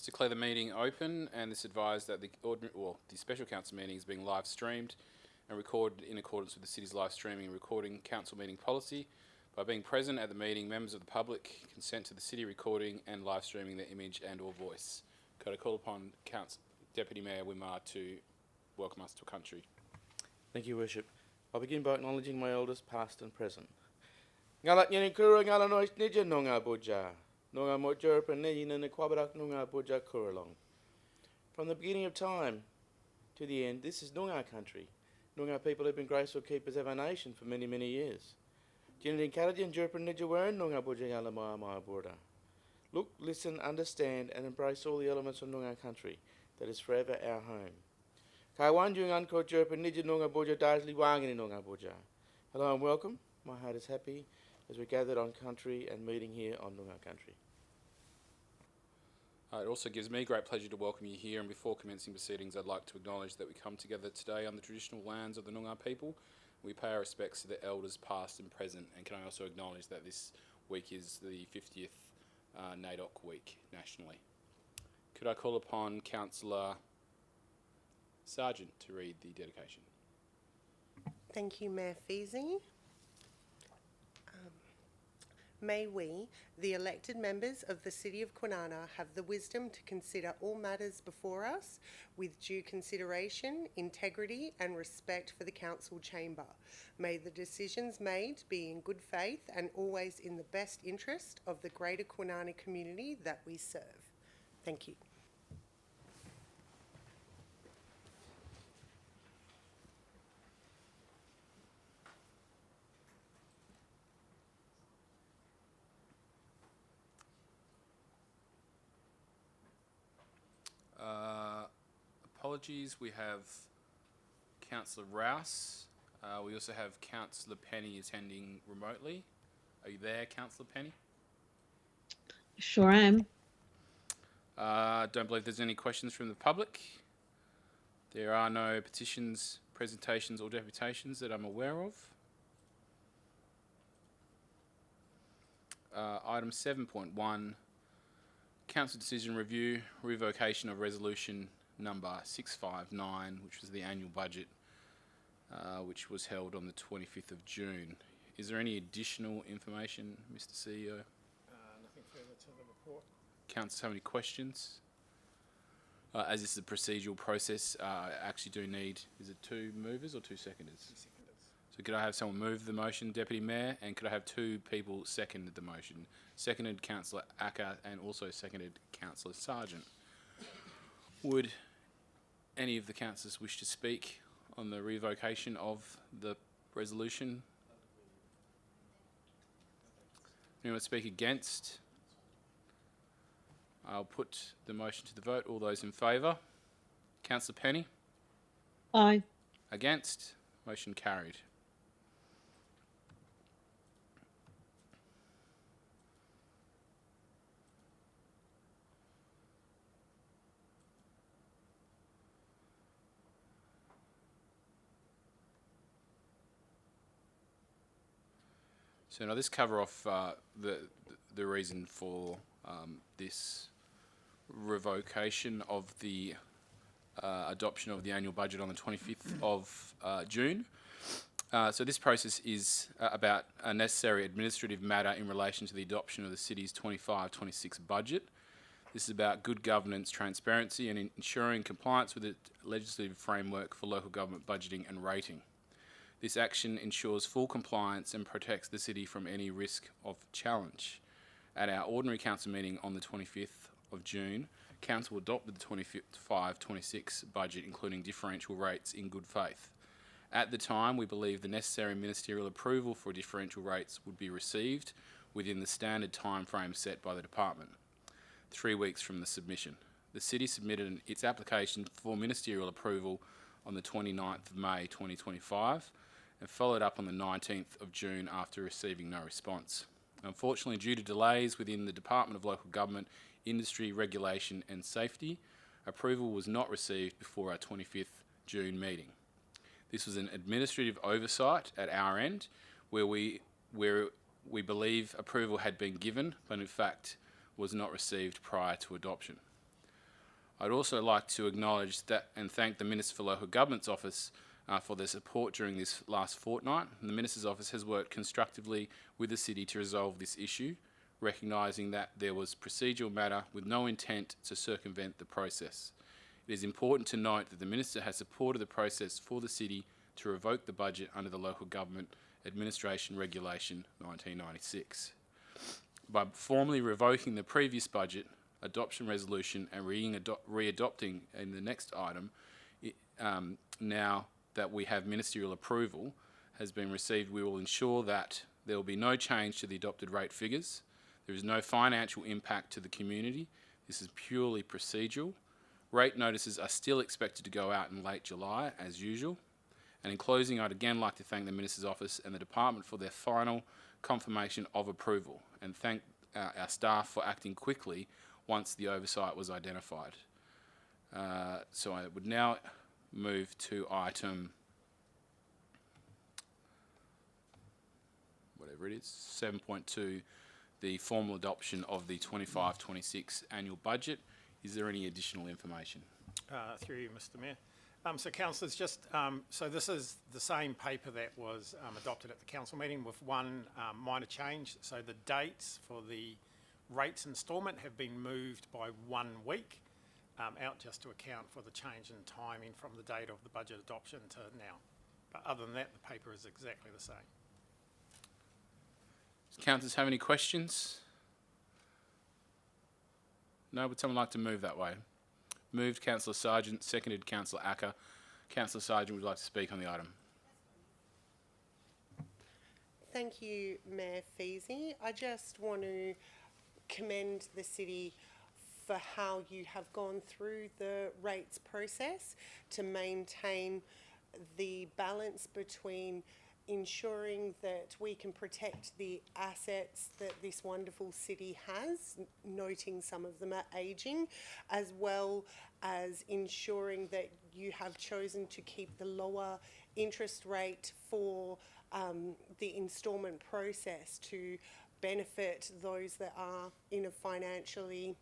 declare the meeting open, and this advised that the special council meeting is being live streamed and recorded in accordance with the city's live streaming and recording council meeting policy. By being present at the meeting, members of the public consent to the city recording and live streaming their image and or voice. Could I call upon Deputy Mayor Wimar to welcome us to country? Thank you, Worship. I'll begin by acknowledging my elders past and present. Ngalat yani kura ngala nois nija nonga boja. Nonga moja penegi nene kwabadak nonga boja kuralong. From the beginning of time to the end, this is Noongar country. Noongar people have been graceful keepers of our nation for many, many years. Jinadin Kalajan Jurpan Nija wearing Noongar boja yala maya border. Look, listen, understand, and embrace all the elements of Noongar country that is forever our home. Kaiwanjung Unko Jurpan Nija Noongar boja Darsley Wangani Noongar boja. Hello and welcome. My heart is happy as we gathered on country and meeting here on Noongar country. It also gives me great pleasure to welcome you here, and before commencing proceedings, I'd like to acknowledge that we come together today on the traditional lands of the Noongar people. We pay our respects to the elders past and present, and can I also acknowledge that this week is the 50th NAIDOC week nationally. Could I call upon Councillor Sargent to read the dedication? Thank you, Mayor Feasy. May we, the elected members of the City of Kwinana, have the wisdom to consider all matters before us with due consideration, integrity and respect for the Council Chamber. May the decisions made be in good faith and always in the best interest of the greater Kwinana community that we serve. Thank you. Apologies, we have Councillor Rouse. We also have Councillor Penny attending remotely. Are you there, Councillor Penny? Sure am. Don't believe there's any questions from the public. There are no petitions, presentations or deputations that I'm aware of. Item 7.1, Council Decision Review, revocation of Resolution number 659, which was the annual budget, which was held on the 25th of June. Is there any additional information, Mr. CEO? Nothing further to the report. Council have any questions? As this is a procedural process, I actually do need, is it 2 movers or 2 seconders? 2 seconders. So could I have someone move the motion, Deputy Mayor, and could I have 2 people second the motion? Seconded Councillor Acker and also seconded Councillor Sargent. Would any of the councillors wish to speak on the revocation of the resolution? Anyone speak against? I'll put the motion to the vote. All those in favour? Councillor Penny? Aye. Against? Motion carried. So now this cover off the reason for this revocation of the adoption of the annual budget on the 25th of June. So this process is about a necessary administrative matter in relation to the adoption of the city's 25-26 budget. This is about good governance, transparency and ensuring compliance with the legislative framework for local government budgeting and rating. This action ensures full compliance and protects the city from any risk of challenge. At our ordinary council meeting on the 25th of June, council adopted the 25-26 budget, including differential rates, in good faith. At the time, we believed the necessary ministerial approval for differential rates would be received within the standard time frame set by the department, 3 weeks from the submission. The city submitted its application for ministerial approval on the 29th of May 2025 and followed up on the 19th of June after receiving no response. Unfortunately, due to delays within the Department of Local Government, Industry, Regulation and Safety, approval was not received before our 25th June meeting. This was an administrative oversight at our end where we believe approval had been given, but in fact was not received prior to adoption. I'd also like to acknowledge that and thank the Minister for Local Government's Office for their support during this last fortnight. The Minister's Office has worked constructively with the City to resolve this issue, recognising that there was procedural matter with no intent to circumvent the process. It is important to note that the Minister has supported the process for the City to revoke the budget under the Local Government Administration Regulation 1996. By formally revoking the previous budget, adoption resolution and re-adopting in the next item, now that we have ministerial approval has been received, we will ensure that there will be no change to the adopted rate figures. There is no financial impact to the community. This is purely procedural. Rate notices are still expected to go out in late July, as usual. And in closing, I'd again like to thank the Minister's Office and the Department for their final confirmation of approval, and thank our staff for acting quickly once the oversight was identified. So I would now move to item, whatever it is, 7.2, the formal adoption of the 25-26 annual budget. Is there any additional information? Through you, Mr. Mayor. So councillors, just, so this is the same paper that was adopted at the council meeting with one minor change. So the dates for the rates instalment have been moved by 1 week out, just to account for the change in timing from the date of the budget adoption to now. But other than that, the paper is exactly the same. Does councillors have any questions? No, would someone like to move that way? Moved, Councillor Sargent, seconded, Councillor Acker. Councillor Sargent would like to speak on the item. Thank you, Mayor Feasey. I just want to commend the city for how you have gone through the rates process to maintain the balance between ensuring that we can protect the assets that this wonderful city has, noting some of them are ageing, as well as ensuring that you have chosen to keep the lower interest rate for the instalment process to benefit those that are in a financially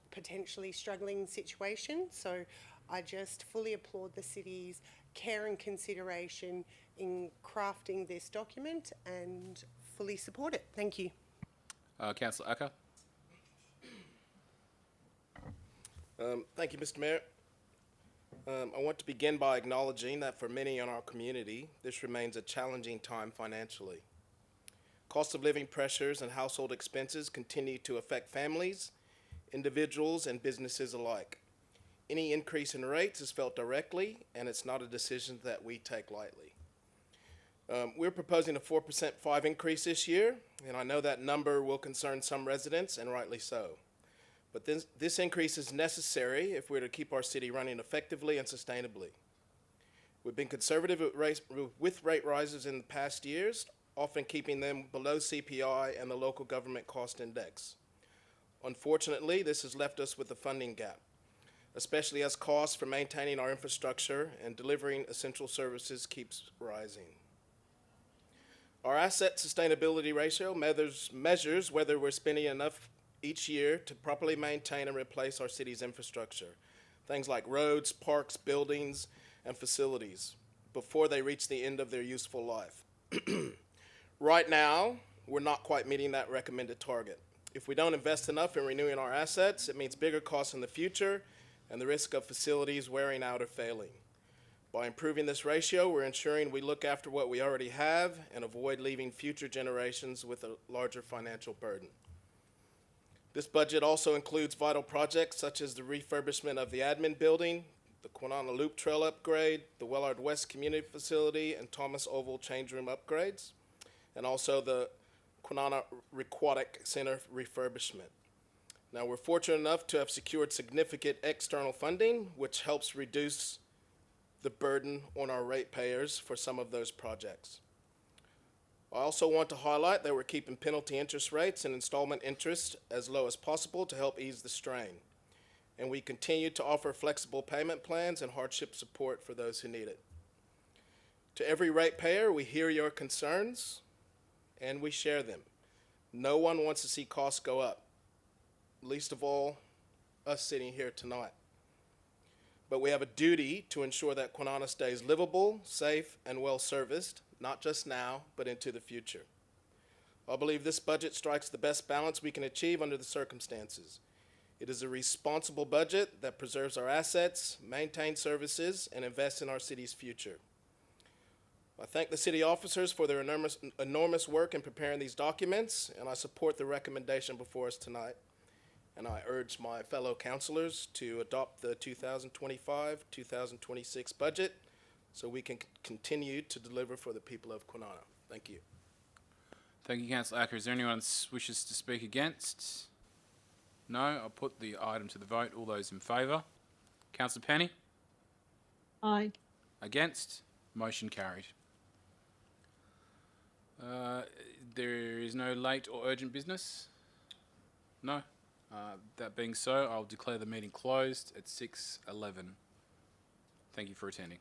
potentially struggling situation. So I just fully applaud the city's care and consideration in crafting this document and fully support it. Thank you. Councillor Acker. Thank you, Mr. Mayor. I want to begin by acknowledging that for many in our community, this remains a challenging time financially. Cost of living pressures and household expenses continue to affect families, individuals, and businesses alike. Any increase in rates is felt directly, and it's not a decision that we take lightly. We're proposing a 4% increase this year, and I know that number will concern some residents, and rightly so. But this increase is necessary if we're to keep our city running effectively and sustainably. We've been conservative with rate rises in the past years, often keeping them below CPI and the local government cost index. Unfortunately, this has left us with a funding gap, especially as costs for maintaining our infrastructure and delivering essential services keeps rising. Our asset sustainability ratio measures whether we're spending enough each year to properly maintain and replace our city's infrastructure, things like roads, parks, buildings, and facilities, before they reach the end of their useful life. Right now, we're not quite meeting that recommended target. If we don't invest enough in renewing our assets, it means bigger costs in the future and the risk of facilities wearing out or failing. By improving this ratio, we're ensuring we look after what we already have and avoid leaving future generations with a larger financial burden. This budget also includes vital projects such as the refurbishment of the admin building, the Kwinana Loop Trail upgrade, the Wellard West Community Facility, and Thomas Oval change room upgrades, and also the Kwinana Aquatic Center refurbishment. Now, we're fortunate enough to have secured significant external funding, which helps reduce the burden on our ratepayers for some of those projects. I also want to highlight that we're keeping penalty interest rates and installment interest as low as possible to help ease the strain. And we continue to offer flexible payment plans and hardship support for those who need it. To every ratepayer, we hear your concerns and we share them. No one wants to see costs go up, least of all us sitting here tonight. but we have a duty to ensure that Kwinana stays livable, safe, and well-serviced, not just now, but into the future. I believe this budget strikes the best balance we can achieve under the circumstances. It is a responsible budget that preserves our assets, maintains services, and invests in our city's future. I thank the city officers for their enormous work in preparing these documents, and I support the recommendation before us tonight. And I urge my fellow councilors to adopt the 2025-2026 budget so we can continue to deliver for the people of Kwinana. Thank you. Thank you, Councillor Acker. Is there anyone wishes to speak against? No, I'll put the item to the vote. All those in favour? Councillor Penny? Aye. Against? Motion carried. There is no late or urgent business? No? That being so, I'll declare the meeting closed at 6:11. Thank you for attending.